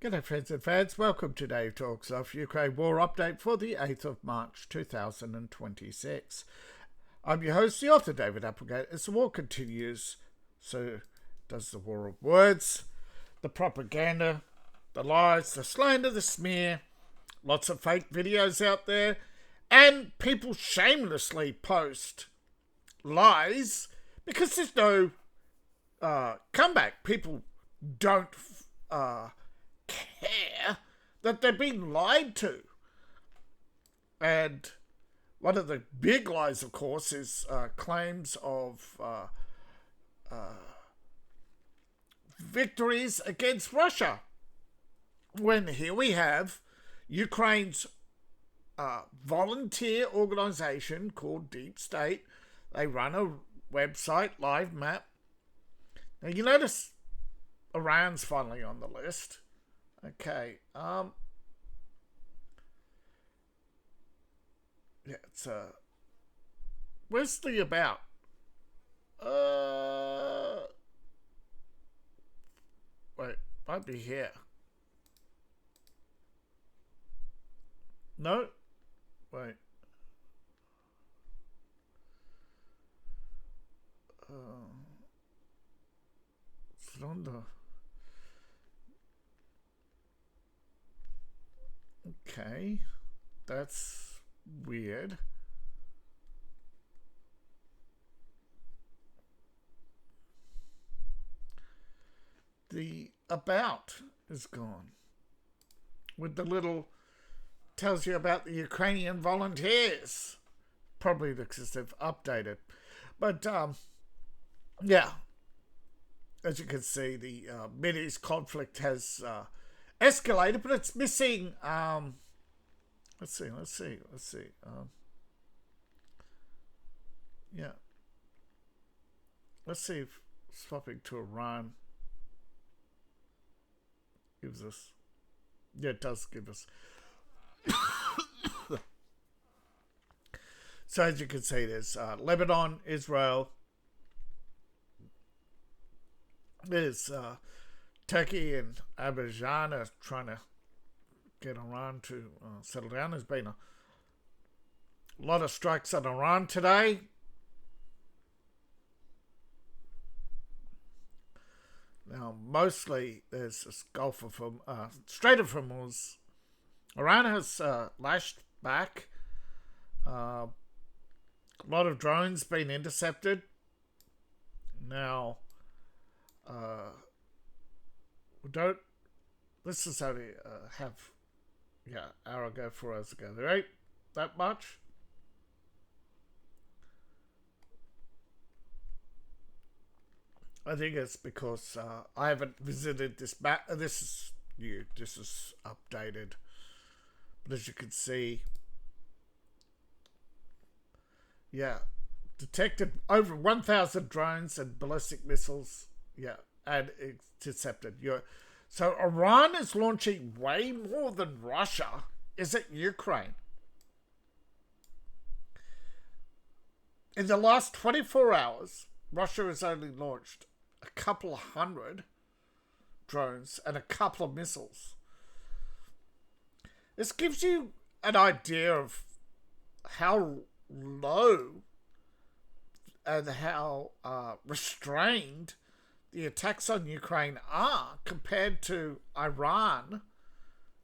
G'day friends and fans, welcome to Dave Talks Off Ukraine War Update for the 8th of March 2026. I'm your host, the author David Applegate. As the war continues, so does the war of words, the propaganda, the lies, the slander, the smear, lots of fake videos out there, and people shamelessly post lies because there's no comeback. People don't care that they're being lied to. And one of the big lies, of course, is claims of victories against Russia. When here we have Ukraine's volunteer organization called Deep State. They run a website, Live Map. Now you notice Iran's finally on the list. Okay, yeah, it's where's the about? Wait, might be here. No, wait. It's on the. Okay, that's weird. The about is gone. With the little tells you about the Ukrainian volunteers. Probably because they've updated. But yeah, as you can see, the Mideast conflict has escalated, but it's missing. Let's see. Yeah. Let's see if swapping to Iran gives us. Yeah, it does give us. So as you can see, there's Lebanon, Israel. There's Turkey and Azerbaijan are trying to get Iran to settle down. There's been a lot of strikes on Iran today. Now, mostly there's this Gulf of Strait of Hormuz. Iran has lashed back. A lot of drones been intercepted. Now, we don't. This is only hour ago, 4 hours ago. There ain't that much. I think it's because I haven't visited this map. This is new. This is updated. But as you can see, yeah, detected over 1,000 drones and ballistic missiles. Yeah, and intercepted. So Iran is launching way more than Russia is at Ukraine. In the last 24 hours, Russia has only launched a couple of hundred drones and a couple of missiles. This gives you an idea of how low and how restrained the attacks on Ukraine are compared to Iran.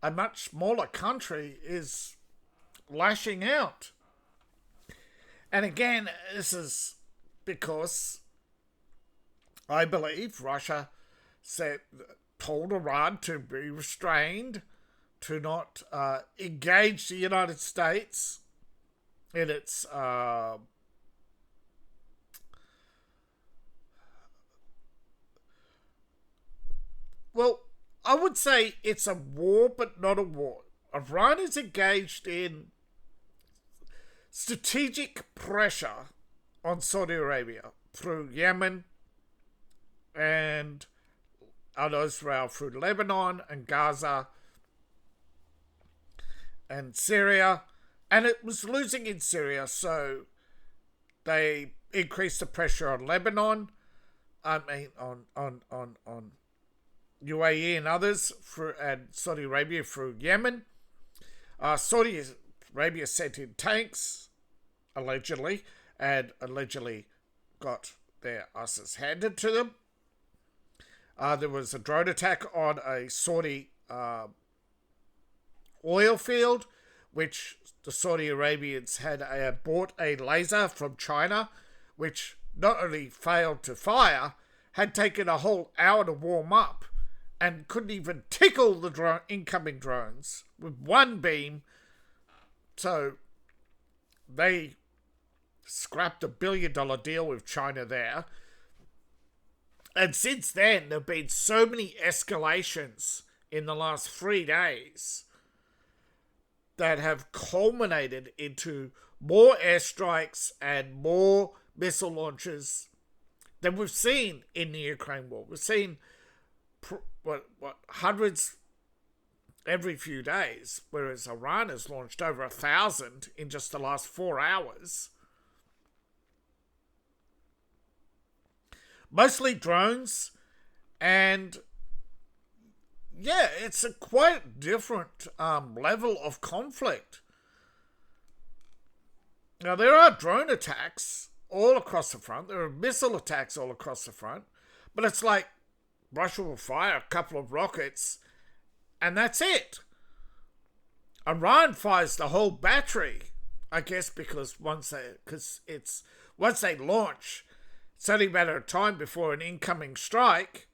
A much smaller country is lashing out. And again, this is because I believe Russia told Iran to be restrained, to not engage the United States in its well, I would say it's a war, but not a war. Iran is engaged in strategic pressure on Saudi Arabia through Yemen and Israel, through Lebanon and Gaza and Syria. And it was losing in Syria, so they increased the pressure on Lebanon. On UAE and others and Saudi Arabia through Yemen. Saudi Arabia sent in tanks, allegedly, and allegedly got their asses handed to them. There was a drone attack on a Saudi oil field, which the Saudi Arabians had bought a laser from China, which not only failed to fire, had taken a whole hour to warm up, and couldn't even tickle the incoming drones with one beam. So they scrapped $1 billion deal with China there. And since then, there have been so many escalations in the last 3 days that have culminated into more airstrikes and more missile launches than we've seen in the Ukraine war. We've seen hundreds every few days, whereas Iran has launched over 1,000 in just the last 4 hours. Mostly drones, and yeah, it's a quite different level of conflict. Now, there are drone attacks all across the front. There are missile attacks all across the front. But it's like Russia will fire a couple of rockets, and that's it. Iran fires the whole battery, I guess, because once they launch, it's only a matter of time before an incoming strike.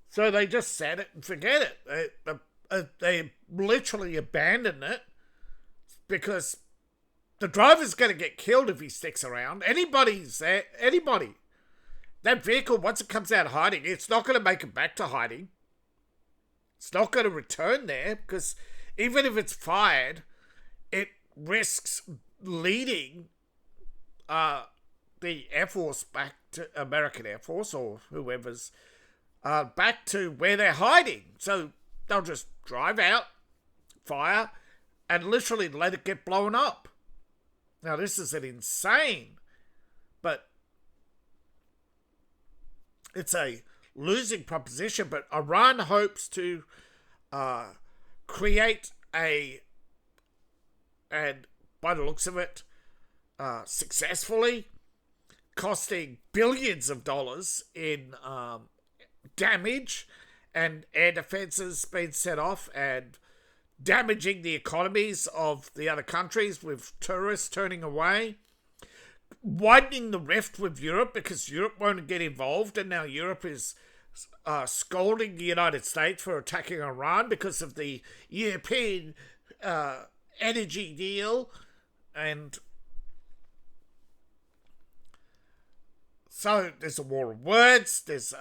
So they just set it and forget it. They literally abandon it because the driver's going to get killed if he sticks around. Anybody. That vehicle, once it comes out of hiding, it's not going to make it back to hiding. It's not going to return there because even if it's fired, it risks leading the Air Force back to American Air Force or whoever's back to where they're hiding. So they'll just drive out, fire, and literally let it get blown up. Now, this is an insane, but it's a losing proposition. But Iran hopes to create and by the looks of it, successfully, costing billions of dollars in damage, and air defenses being set off and damaging the economies of the other countries with tourists turning away, widening the rift with Europe because Europe won't get involved, and now Europe is scolding the United States for attacking Iran because of the European energy deal. And so there's a war of words. There's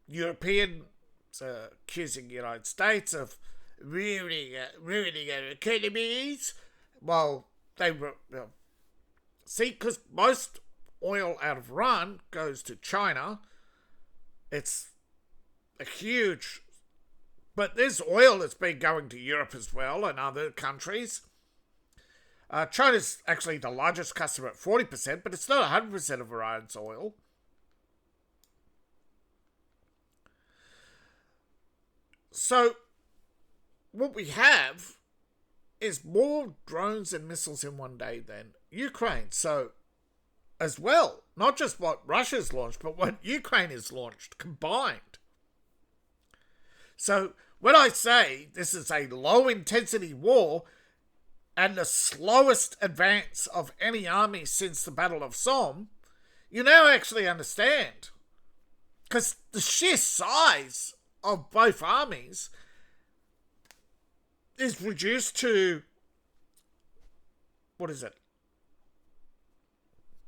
Europeans accusing the United States of ruining our economies. Well, they were see, because most oil out of Iran goes to China. It's a huge, but there's oil that's been going to Europe as well and other countries. China's actually the largest customer at 40%, but it's not 100% of Iran's oil. So, what we have is more drones and missiles in one day than Ukraine. So, as well, not just what Russia's launched, but what Ukraine has launched combined. So, when I say this is a low-intensity war and the slowest advance of any army since the Battle of Somme, you now actually understand. Because the sheer size of both armies is reduced to, what is it,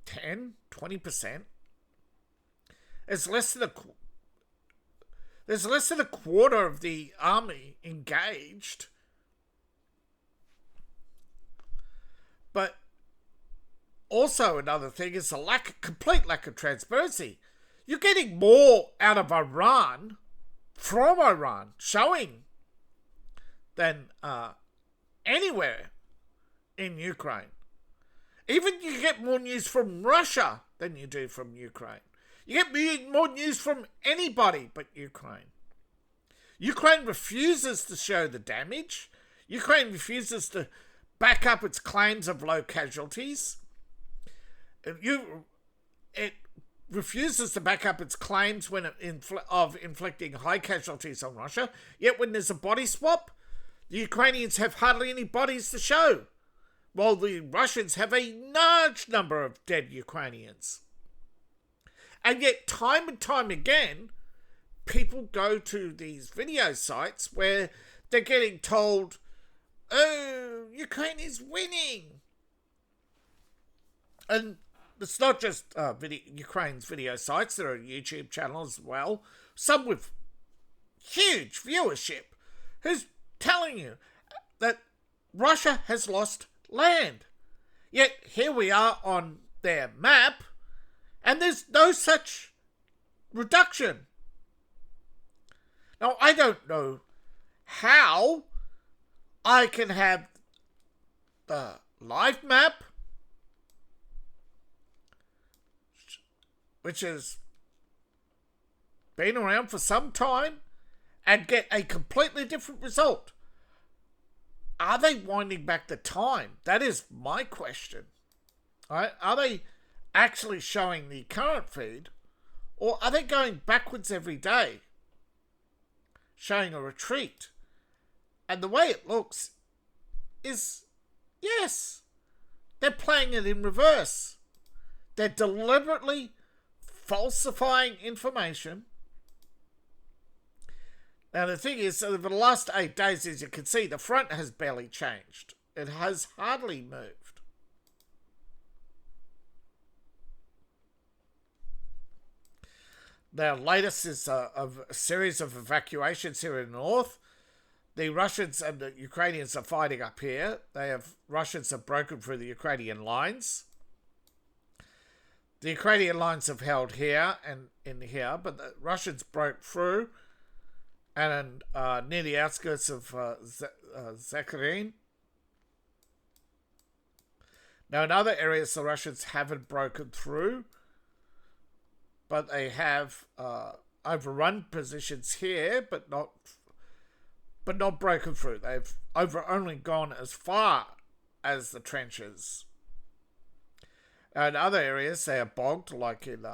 10, 20%? There's less than a quarter of the army engaged. But also another thing is a complete lack of transparency. You're getting more out of Iran, from Iran, showing than anywhere in Ukraine. Even you get more news from Russia than you do from Ukraine. You get more news from anybody but Ukraine. Ukraine refuses to show the damage. Ukraine refuses to back up its claims of low casualties. It refuses to back up its claims of inflicting high casualties on Russia. Yet when there's a body swap, the Ukrainians have hardly any bodies to show, while the Russians have a large number of dead Ukrainians. And yet, time and time again, people go to these video sites where they're getting told, oh, Ukraine is winning. And it's not just Ukraine's video sites. There are YouTube channels as well, some with huge viewership, who's telling you that Russia has lost land. Yet here we are on their map, and there's no such reduction. Now, I don't know how I can have the live map, which has been around for some time, and get a completely different result. Are they winding back the time? That is my question. Right? Are they actually showing the current feed, or are they going backwards every day, showing a retreat? And the way it looks is, yes, they're playing it in reverse. They're deliberately falsifying information. Now the thing is, over the last 8 days, as you can see, the front has barely changed. It has hardly moved. The latest is a series of evacuations here in the north. The Russians and the Ukrainians are fighting up here. Russians have broken through the Ukrainian lines. The Ukrainian lines have held here and in here, but the Russians broke through and near the outskirts of Zakharin. Now, in other areas, the Russians haven't broken through, but they have overrun positions here, but not broken through. They've only gone as far as the trenches. In other areas, they are bogged, like in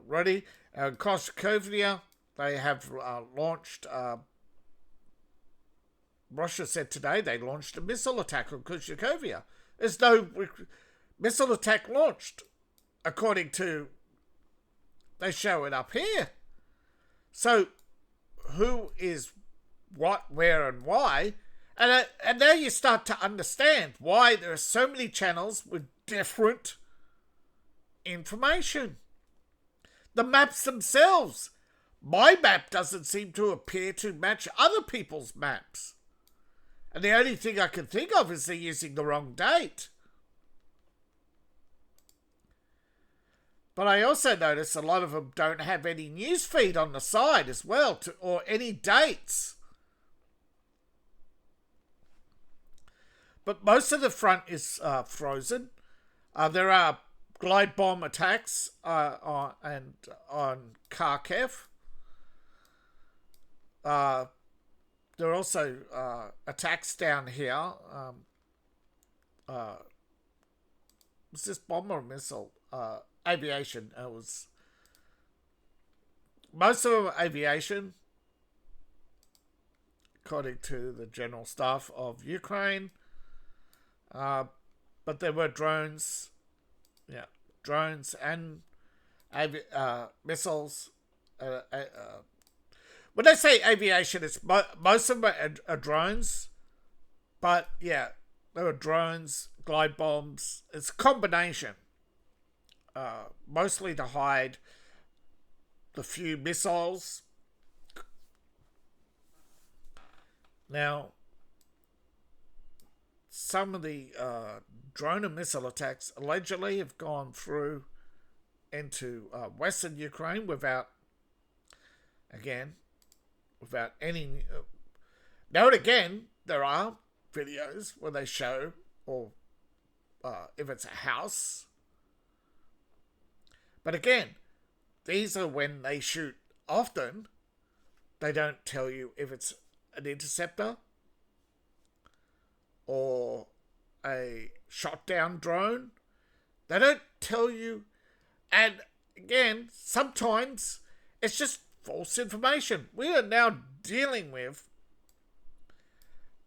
Rudi. In Koskovia, they have launched... Russia said today they launched a missile attack on Koskovia. There's no missile attack launched, according to... They show it up here. So, who is what, where, and why? And now you start to understand why there are so many channels with different information. The maps themselves. My map doesn't seem to appear to match other people's maps. And the only thing I can think of is they're using the wrong date. But I also notice a lot of them don't have any news feed on the side as well, or any dates. But most of the front is frozen. There are glide bomb attacks on Kharkiv. There are also attacks down here. Was this bomb or missile? Aviation. It was most of them are aviation, according to the General Staff of Ukraine. But there were drones. Yeah, drones and missiles. When I say aviation, it's most of them are drones. But yeah, there were drones, glide bombs. It's a combination. Mostly to hide the few missiles. Now, some of the drone and missile attacks allegedly have gone through into western Ukraine without any... now and again, there are videos where they show, or if it's a house, But again, these are when they shoot. Often, they don't tell you if it's an interceptor or a shot down drone. They don't tell you. And again, sometimes it's just false information. We are now dealing with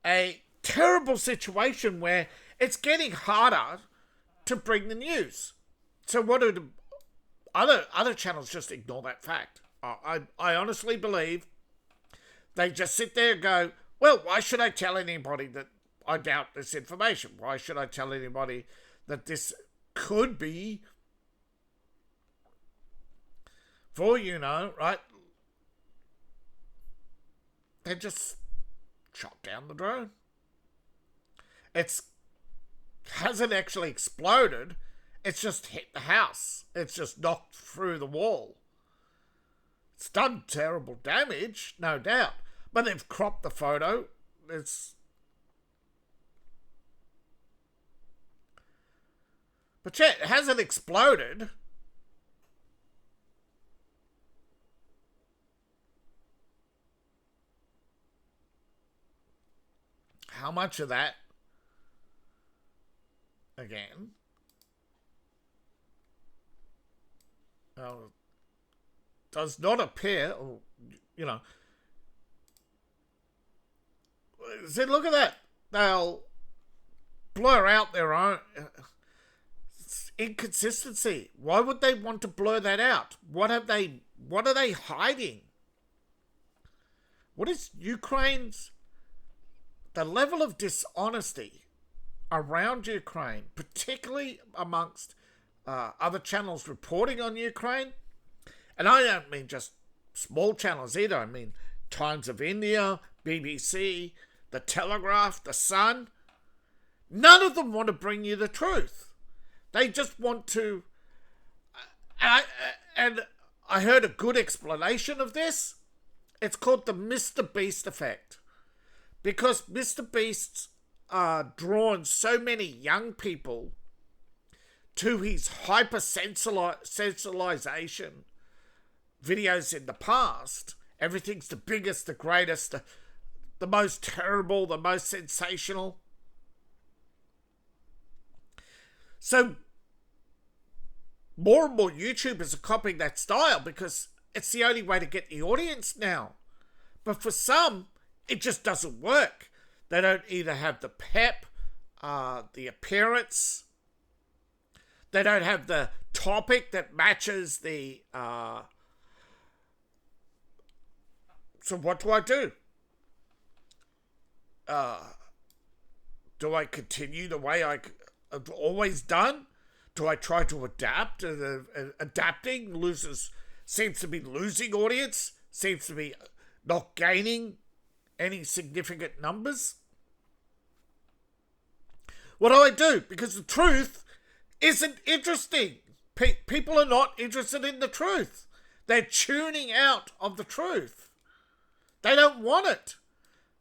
a terrible situation where it's getting harder to bring the news. So what do the other channels just ignore that fact? I honestly believe they just sit there and go, well, why should I tell anybody that I doubt this information? Why should I tell anybody that this could be for, right? They just shot down the drone. It hasn't actually exploded. It's just hit the house. It's just knocked through the wall. It's done terrible damage, no doubt. But they've cropped the photo. But yeah, it hasn't exploded. How much of that, again, does not appear, or, see, look at that. They'll blur out their own inconsistency. Why would they want to blur that out? What are they hiding? What is the level of dishonesty around Ukraine, particularly amongst other channels reporting on Ukraine? And I don't mean just small channels either. I mean Times of India, BBC, The Telegraph, The Sun. None of them want to bring you the truth. They just want to... And I heard a good explanation of this. It's called the Mr. Beast effect. Because Mr. Beast's drawn so many young people to his hyper-sensationalization videos in the past. Everything's the biggest, the greatest, the most terrible, the most sensational. So more and more YouTubers are copying that style because it's the only way to get the audience now. But for some, it just doesn't work. They don't either have the pep, the appearance. They don't have the topic that matches the... So what do I do? Do I continue the way I've always done? Do I try to adapt? Adapting seems to be losing audience, seems to be not gaining any significant numbers. What do I do? Because the truth isn't interesting. People are not interested in the truth. They're tuning out of the truth. They don't want it.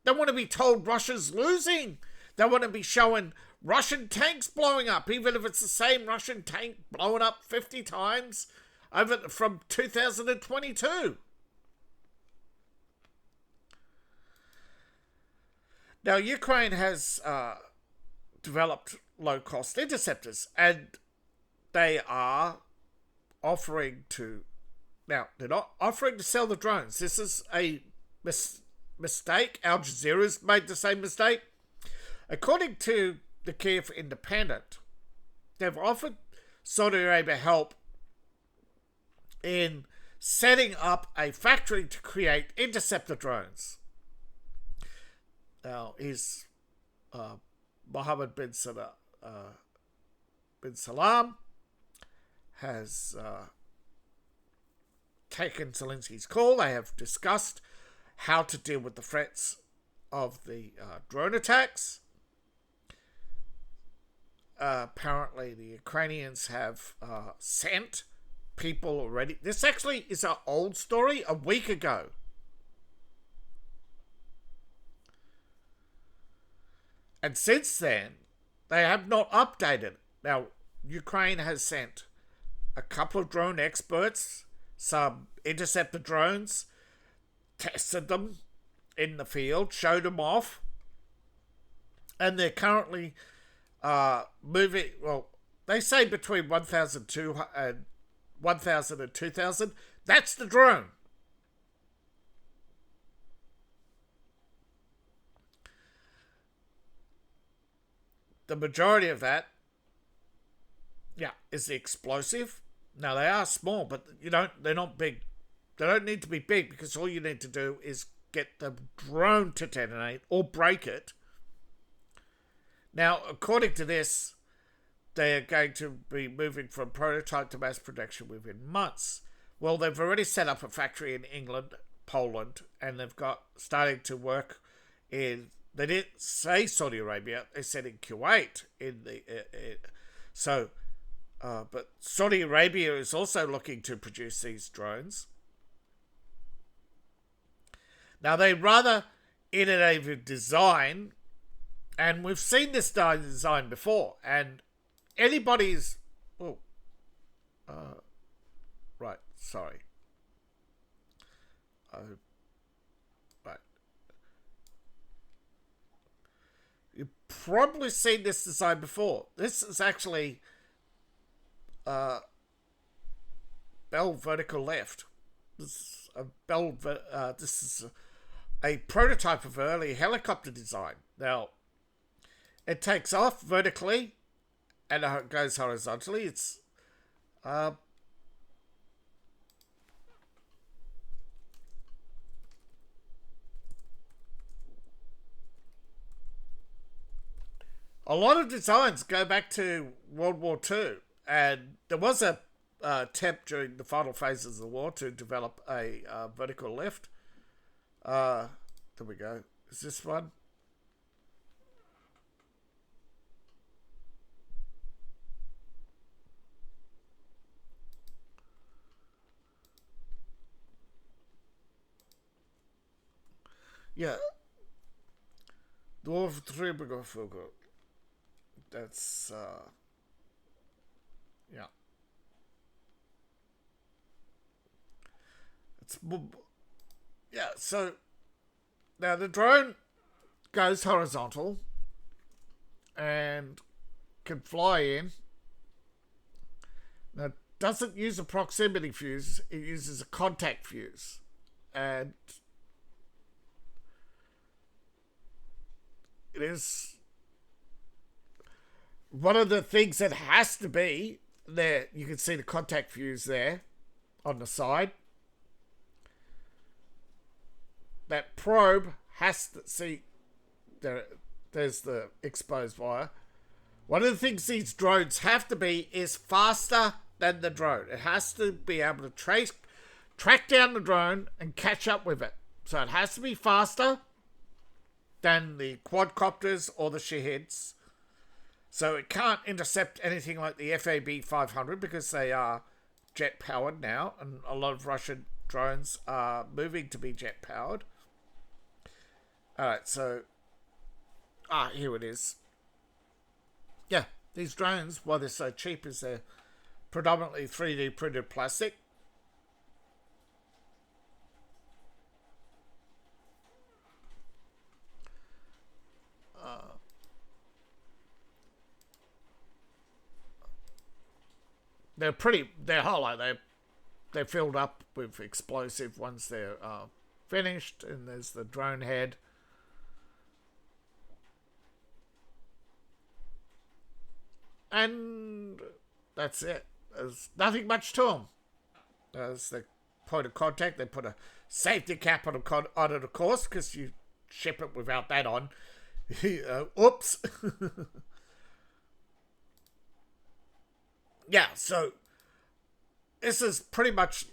They want to be told Russia's losing. They want to be showing Russian tanks blowing up, even if it's the same Russian tank blowing up 50 times from 2022. Now, Ukraine has developed low-cost interceptors, and they are offering to... Now, they're not offering to sell the drones. This is a mistake. Al Jazeera's made the same mistake. According to the Kiev Independent, they've offered Saudi Arabia help in setting up a factory to create interceptor drones. Now, Mohammed bin Salam has taken Zelensky's call. They have discussed how to deal with the threats of the drone attacks. Apparently, the Ukrainians have sent people already. This actually is an old story, a week ago. And since then, they have not updated. Now, Ukraine has sent a couple of drone experts, some interceptor drones, tested them in the field, showed them off, and they're currently moving. Well, they say between 1,200 and 1,000 and 2,000. That's the drone. The majority of that, yeah, is the explosive. Now they are small, but they're not big. They don't need to be big because all you need to do is get the drone to detonate or break it. Now, according to this, they are going to be moving from prototype to mass production within months. Well, they've already set up a factory in England, Poland, and they've got starting to work in. They didn't say Saudi Arabia; they said in Kuwait. But Saudi Arabia is also looking to produce these drones. Now, they rather innovative design, and we've seen this design before, and anybody's... Oh, right, sorry. Right. You've probably seen this design before. This is actually bell vertical lift. This is a prototype of early helicopter design. Now, it takes off vertically and it goes horizontally. It's a lot of designs go back to World War II, and there was a attempt during the final phases of the war to develop a vertical lift. There we go. Is this one? Yeah. Dwarf 3 Fogo. That's yeah. So now the drone goes horizontal and can fly in. Now, it doesn't use a proximity fuse, it uses a contact fuse. And it is one of the things that has to be there. You can see the contact fuse there on the side. That probe has to see there's the exposed wire. One of the things these drones have to be is faster than the drone. It has to be able to track down the drone and catch up with it. So it has to be faster than the quadcopters or the Shahids. So it can't intercept anything like the FAB 500 because they are jet powered now, and a lot of Russian drones are moving to be jet powered. Alright, so here it is. Yeah, these drones, why they're so cheap, is they're predominantly 3D printed plastic. They're hollow. They're filled up with explosive once they're finished, and there's the drone head. And that's it. There's nothing much to them. There's the point of contact. They put a safety cap on it, of course, because you ship it without that on. Oops. Yeah, so this is pretty much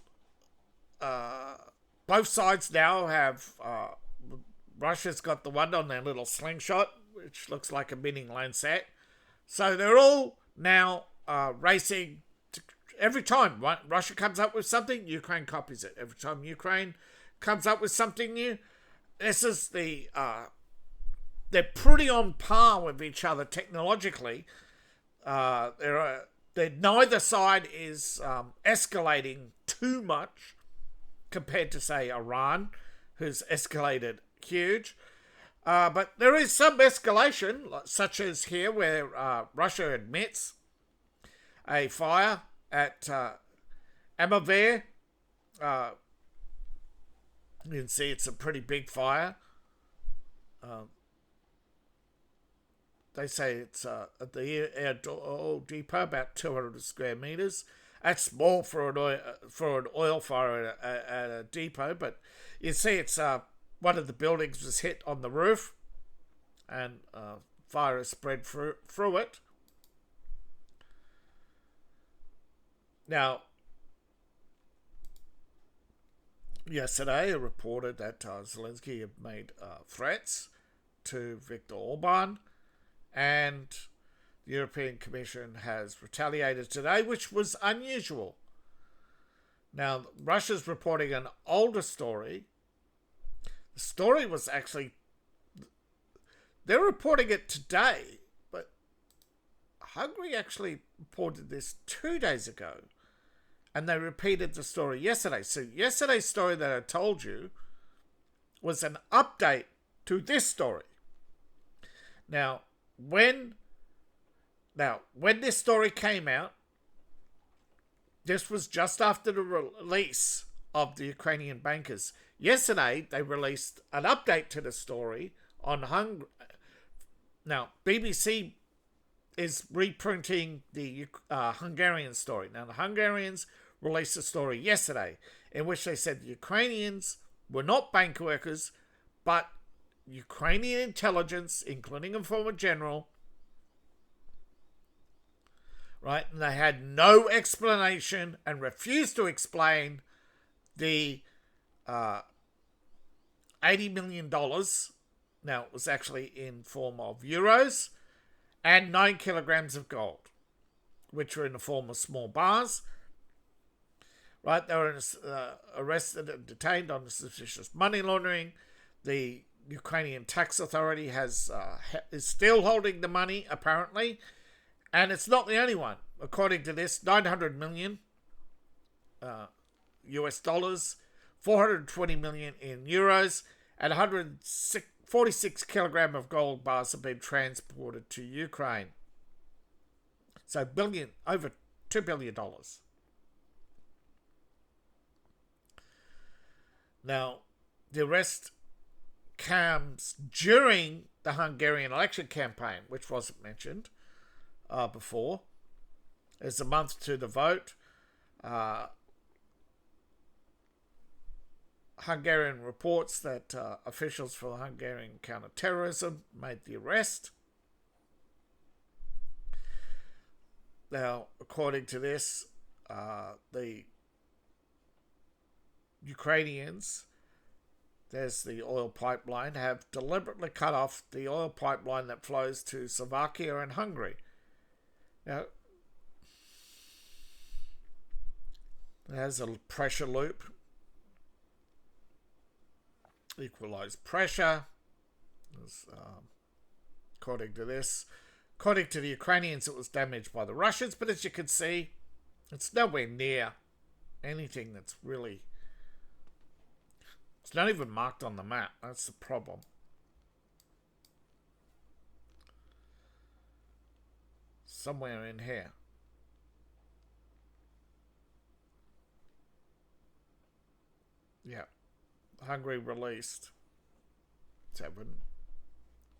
both sides now have Russia's got the one on their little slingshot, which looks like a mini Lancet. So they're all now racing to, every time Russia comes up with something, Ukraine copies it. Every time Ukraine comes up with something new, this is they're pretty on par with each other technologically. They're neither side is escalating too much compared to, say, Iran, who's escalated huge. But there is some escalation, such as here where Russia admits a fire at Amaver. You can see it's a pretty big fire. They say it's at the air depot, about 200 square meters. That's small for an oil fire at a depot, but you see it's one of the buildings was hit on the roof, and fire has spread through it. Now, yesterday, it reported that Zelensky had made threats to Viktor Orban, and the European Commission has retaliated today, which was unusual. Now, Russia's reporting an older story. The story was actually... They're reporting it today, but Hungary actually reported this 2 days ago. And they repeated the story yesterday. So yesterday's story that I told you was an update to this story. Now, when this story came out, this was just after the release of the Ukrainian bankers. Yesterday, they released an update to the story on Hungary. Now, BBC is reprinting the Hungarian story. Now, the Hungarians released a story yesterday in which they said the Ukrainians were not bank workers, but Ukrainian intelligence, including a former general, right? And they had no explanation and refused to explain the $80 million. Now, it was actually in form of euros, and 9 kilograms of gold, which were in the form of small bars. Right, they were arrested and detained on suspicious money laundering. The Ukrainian tax authority is still holding the money, apparently, and it's not the only one. According to this, 900 million US dollars, 420 million in euros, and 146 kilogram of gold bars have been transported to Ukraine. So over $2 billion. Now, the arrest comes during the Hungarian election campaign, which wasn't mentioned before. There's a month to the vote. Hungarian reports that officials for Hungarian counter-terrorism made the arrest. Now, according to this, the Ukrainians, there's the oil pipeline, have deliberately cut off the oil pipeline that flows to Slovakia and Hungary. Now, there's a pressure loop. Equalized pressure. According to this, according to the Ukrainians, it was damaged by the Russians, but as you can see, it's nowhere near anything that's really... It's not even marked on the map. That's the problem. Somewhere in here. Yeah. Hungary released 7.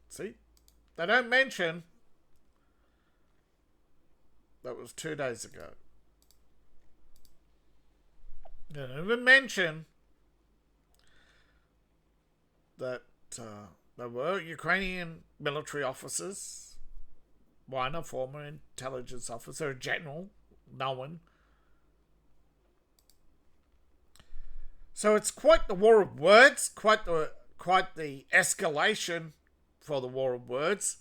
See? They don't mention that was 2 days ago. They don't even mention that there were Ukrainian military officers, one a former intelligence officer, a general, known. So it's quite the war of words, quite the escalation for the war of words.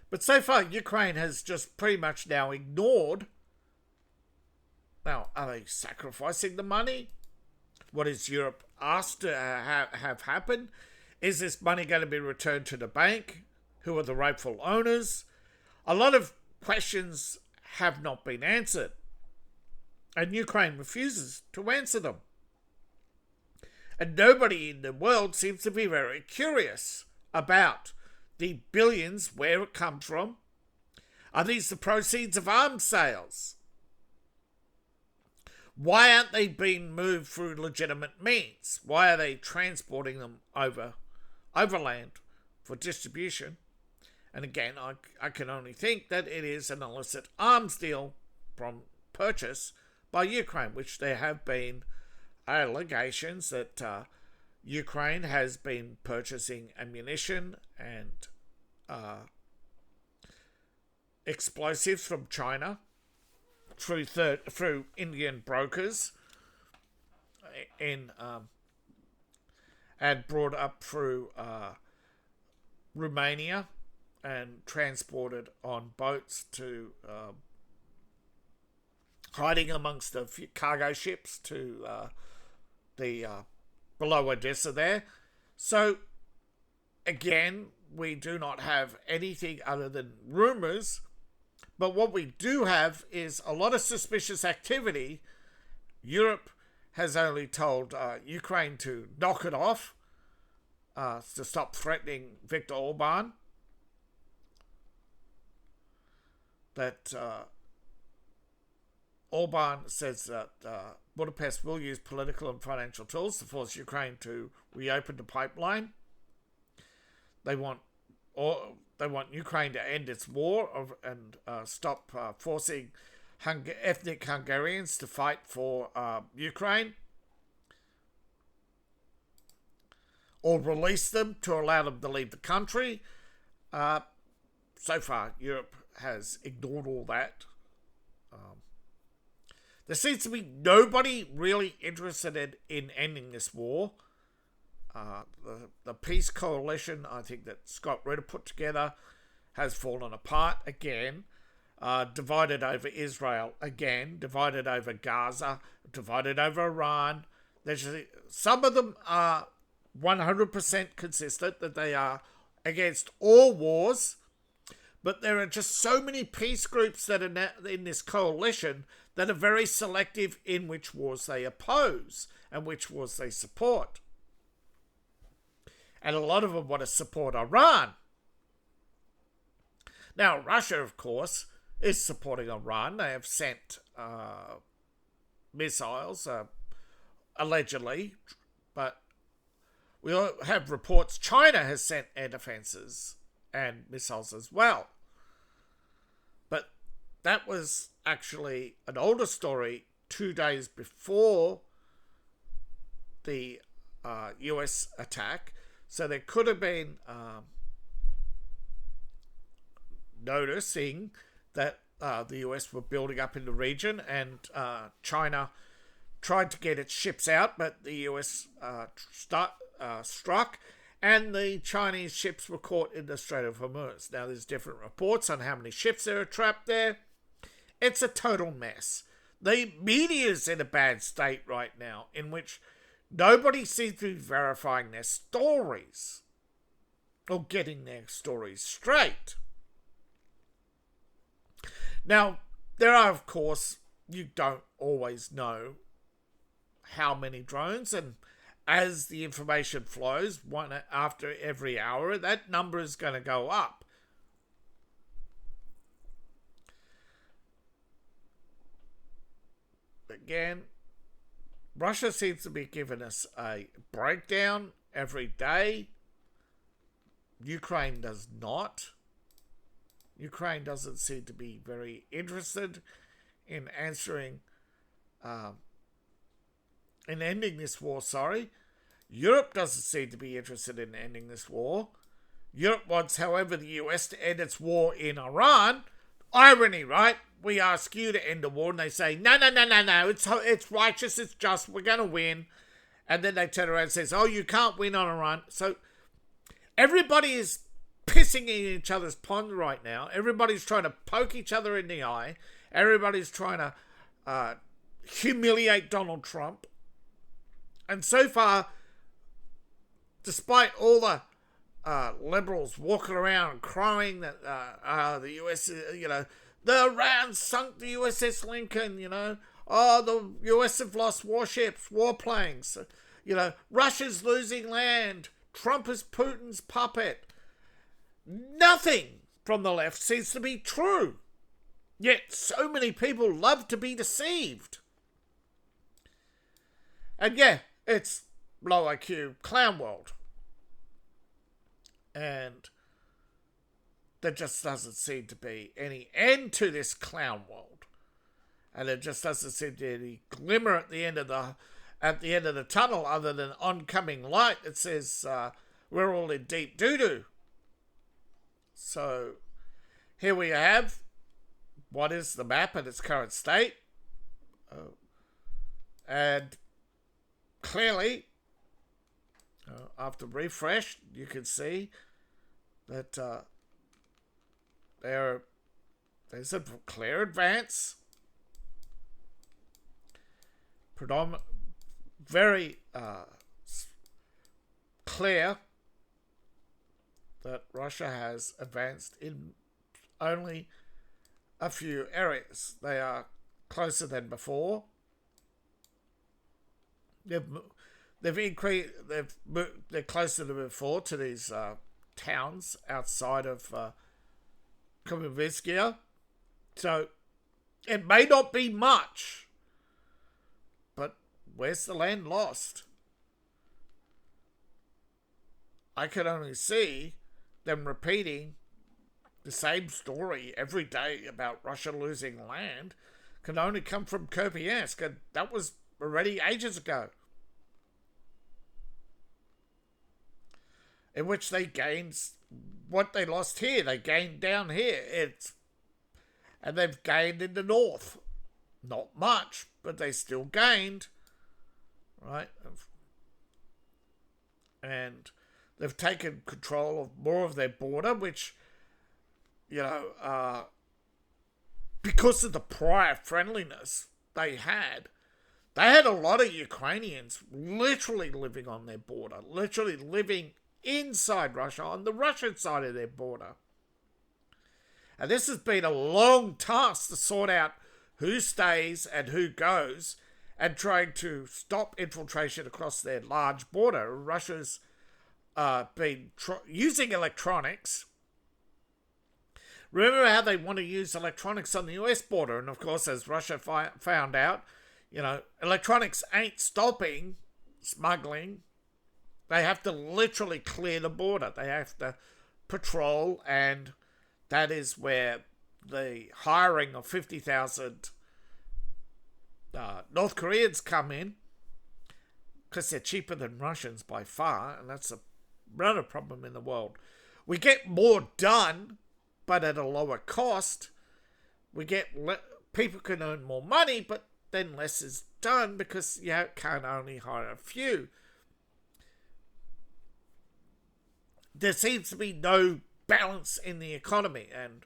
But so far, Ukraine has just pretty much now ignored. Now, are they sacrificing the money? What is Europe asked to have happen? Is this money going to be returned to the bank? Who are the rightful owners? A lot of questions have not been answered, and Ukraine refuses to answer them. And nobody in the world seems to be very curious about the billions, where it comes from. Are these the proceeds of arms sales? Why aren't they being moved through legitimate means? Why are they transporting them overland for distribution? And again, I can only think that it is an illicit arms deal from purchase by Ukraine, which there have been allegations that Ukraine has been purchasing ammunition and explosives from China through Indian brokers and brought up through Romania and transported on boats to hiding amongst the cargo ships to the below Odessa there. So again, we do not have anything other than rumours, but what we do have is a lot of suspicious activity. Europe has only told Ukraine to knock it off, to stop threatening Viktor Orban. That Orban says that Budapest will use political and financial tools to force Ukraine to reopen the pipeline. They want Ukraine to end its war and stop forcing ethnic Hungarians to fight for Ukraine, or release them to allow them to leave the country. So far, Europe has ignored all that. There seems to be nobody really interested in ending this war. The peace coalition, I think, that Scott Ritter put together has fallen apart again. Divided over Israel again, divided over Gaza, divided over Iran. Some of them are 100% consistent that they are against all wars, but there are just so many peace groups that are in this coalition that are very selective in which wars they oppose and which wars they support. And a lot of them want to support Iran. Now, Russia, of course, is supporting Iran. They have sent missiles, allegedly, but we have reports China has sent air defenses and missiles as well. But that was actually an older story 2 days before the US attack. So there could have been noticing that the US were building up in the region, and China tried to get its ships out, but the US struck, and the Chinese ships were caught in the Strait of Hormuz. Now, there's different reports on how many ships there are trapped there. It's a total mess. The media is in a bad state right now, in which nobody seems to be verifying their stories or getting their stories straight. Now, there are, of course, you don't always know how many drones, and as the information flows, one after every hour, that number is going to go up. Again, Russia seems to be giving us a breakdown every day. Ukraine does not. Ukraine doesn't seem to be very interested in answering, in ending this war, Europe doesn't seem to be interested in ending this war. Europe wants, however, the US to end its war in Iran. Irony, right? We ask you to end the war, and they say, no, it's righteous, it's just, we're going to win. And then they turn around and says, oh, you can't win on Iran. So everybody is pissing in each other's pond right now. Everybody's trying to poke each other in the eye. Everybody's trying to humiliate Donald Trump. And so far, despite all the liberals walking around crying that the US, The Iran sunk the USS Lincoln, Oh, the US have lost warships, warplanes. Russia's losing land. Trump is Putin's puppet. Nothing from the left seems to be true. Yet so many people love to be deceived. And yeah, it's low IQ clown world. And there just doesn't seem to be any end to this clown world. And there just doesn't seem to be any glimmer at the end of the tunnel other than oncoming light that says we're all in deep doo-doo. So here we have what is the map in its current state. And clearly, after refresh, you can see that there's a clear advance. Very clear that Russia has advanced in only a few areas. They are closer than before. They're closer than before to these towns outside of Komovskia. So it may not be much, but where's the land lost? I can only see them repeating the same story every day about Russia losing land. Can only come from Kupiansk, and that was already ages ago. In which they gained what they lost here. They gained down here. And they've gained in the north. Not much, but they still gained. Right? And they've taken control of more of their border, which, because of the prior friendliness they had a lot of Ukrainians literally living on their border, literally living inside Russia, on the Russian side of their border. And this has been a long task to sort out who stays and who goes, and trying to stop infiltration across their large border. Russia's been using electronics. Remember how they want to use electronics on the US border, and of course, as Russia found out, electronics ain't stopping smuggling. They have to literally clear the border. They have to patrol, and that is where the hiring of 50,000 North Koreans come in, because they're cheaper than Russians by far, and that's another problem in the world. We get more done, but at a lower cost. We get people can earn more money, but then less is done because you can't only hire a few. There seems to be no balance in the economy, and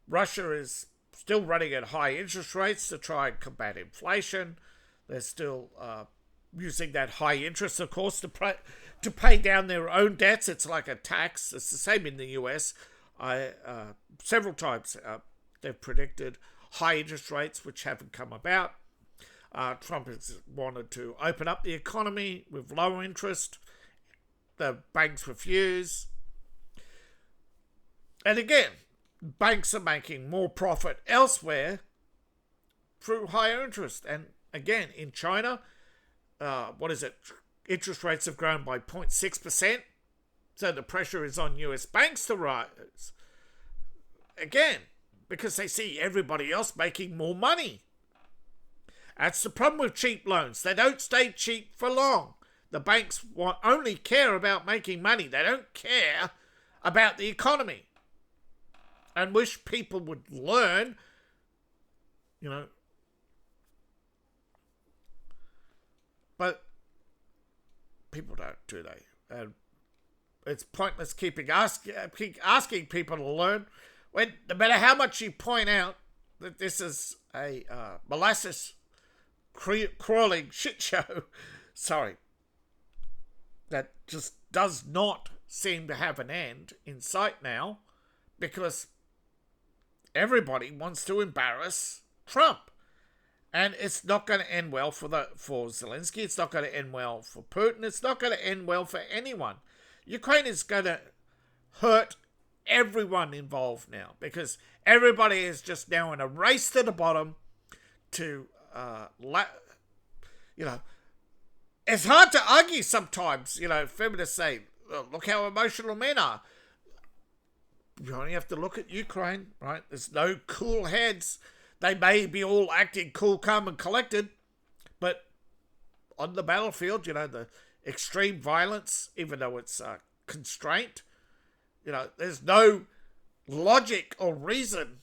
Russia is still running at high interest rates to try and combat inflation. They're still using that high interest, of course, to pay down their own debts. It's like a tax. It's the same in the US. Several times they've predicted high interest rates, which haven't come about. Trump has wanted to open up the economy with low interest. The banks refuse. And again, banks are making more profit elsewhere through higher interest. And again, in China, interest rates have grown by 0.6%. So the pressure is on US banks to rise. Again, because they see everybody else making more money. That's the problem with cheap loans. They don't stay cheap for long. The banks only care about making money. They don't care about the economy. And wish people would learn, But people don't, do they? And it's pointless keep asking people to learn when, no matter how much you point out that this is a molasses crawling shit show, that just does not seem to have an end in sight now, because everybody wants to embarrass Trump. And it's not going to end well for Zelensky. It's not going to end well for Putin. It's not going to end well for anyone. Ukraine is going to hurt everyone involved now, because everybody is just now in a race to the bottom to, it's hard to argue sometimes. Feminists say, look how emotional men are. You only have to look at Ukraine, right? There's no cool heads. They may be all acting cool, calm, and collected, but on the battlefield, the extreme violence, even though it's constraint, there's no logic or reason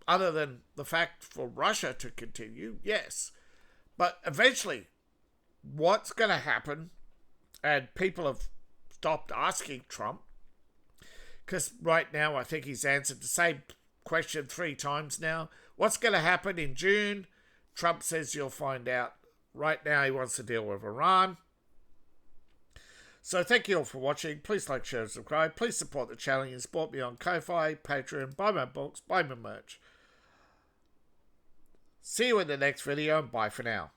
other than the fact for Russia to continue, yes. But eventually, what's going to happen, and people have stopped asking Trump, because right now I think he's answered the same question 3 times now. What's going to happen in June? Trump says you'll find out. Right now he wants to deal with Iran. So thank you all for watching. Please like, share, and subscribe. Please support the channel and support me on Ko-Fi, Patreon, buy my books, buy my merch. See you in the next video, and bye for now.